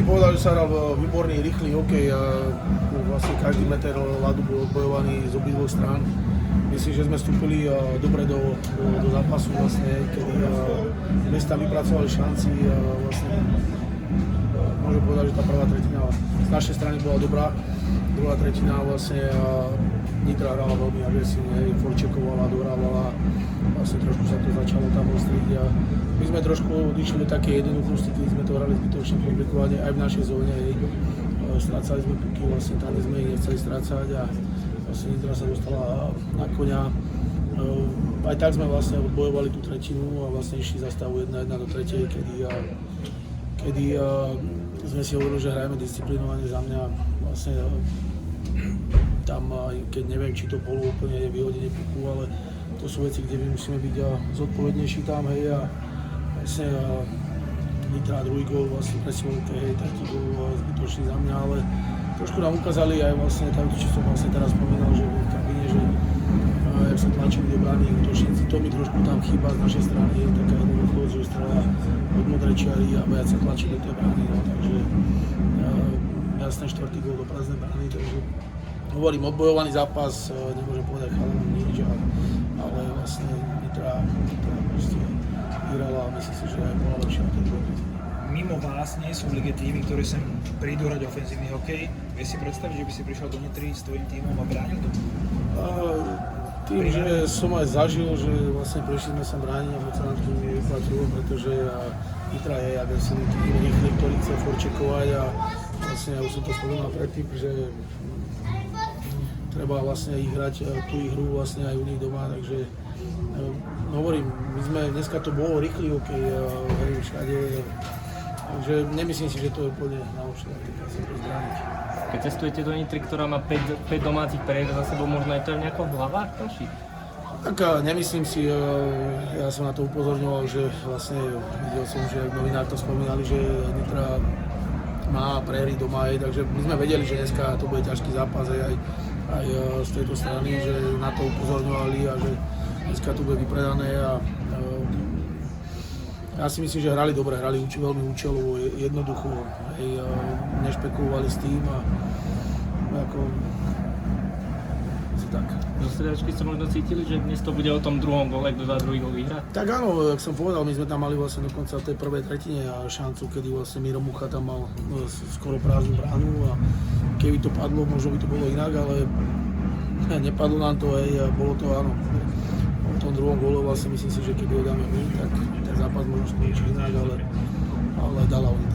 povedal, že sa hral výborný, rýchly hokej a vlastne každý meter ľadu bol odbojovaný z obidvoch strán. Myslím, že sme vstúpili dobre do zápasu, vlastne, kedy sme si tam vypracovali šanci a vlastne môžem povedať, že tá prvá tretina z našej strany bola dobrá. Druhá tretina vlastne Nitra hrala veľmi agresívne, Forčekovala, dohrávala, vlastne trošku sa to začalo tam ostriť a my sme trošku odišli do také jednoduchosti, keď sme to hrali zbytočne komplikovane aj v našej zóne. Strácali sme puky, vlastne tam sme ich nechceli strácať a vlastne Nitra sa dostala na koňa. Aj tak sme vlastne odbojovali tú tretinu a vlastne išli za stavu 1-1 do tretej, kedy sme si hovorili, že hrajeme disciplinovane za mňa. Vlastne tam, keď neviem, či to bolo úplne vyhodenie puku, ale to sú veci, kde my musíme byť zodpovednejší tam, hej, a vlastne Nitra druhý gól vlastne presilovke, hej, taký gól zbytočný za mňa, ale trošku nám ukázali aj vlastne tam, čo som vlastne teraz spomínal, že v kabíne, že jak sa tlačili do brány útočníci, to mi trošku tam chýba z našej strany, je taká jednoduchosť, že strela od modrečiari a viac sa tlačí do tej brány, no, takže jasné štvrtý gól do prázdnej brány, takže hovorím, odbojovaný zápas, nemôžem povedať chalanom nič, ale vlastne Nitra proste vyhrala a myslím si, že aj bola lepšia na tej druhej. Mimo vás nie sú v lige týmy, ktorí sem prídu hrať ofenzívny hokej. Vieš si predstaviť, že by si prišiel do Nitry s tvojím tímom a bránil to? Tým, že som aj zažil, že vlastne prišli sme sem brániť a moc sa nám tým nevyplatilo, pretože Nitra je agresívny tým rýchly, ktorý chce forčekovať a vlastne ja už som to spomínal predtým, že treba vlastne ich hrať tú hru vlastne aj u nich doma, takže hovorím, my sme, dneska to bolo rýchly hokej, všade, takže nemyslím si, že to je úplne naučné, tak sa to zbrániť. Keď cestujete do Nitry, ktorá má 5 domácich prehier za sebou, možno je to nejako v hlavách ďalší? Tak nemyslím si, ja som na to upozorňoval, že vlastne videl som, že novinári to spomínali, že Nitra má prehry doma, takže my sme vedeli, že dneska to bude ťažký zápas aj z tejto strany, že na to upozorňovali a že dneska to bude vypredané a ja si myslím, že hrali dobre, hrali veľmi účelovo, jednoducho, nešpekulovali s tým a ako asi tak. Do stredačky ste možno cítili, že dnes to bude o tom druhom gole, kto dá druhý gol vyhrať? Tak áno, jak som povedal, my sme tam mali vlastne dokonca v tej prvej tretine šancu, kedy vlastne Miro Mucha tam mal skoro prázdnu bránu a keby to padlo, možno by to bolo inak, ale nepadlo nám to, bolo to áno. V tom druhom góle vlastne myslím si, že keby ho dáme my, tak ten zápas možno skončí inak, ale dala oni.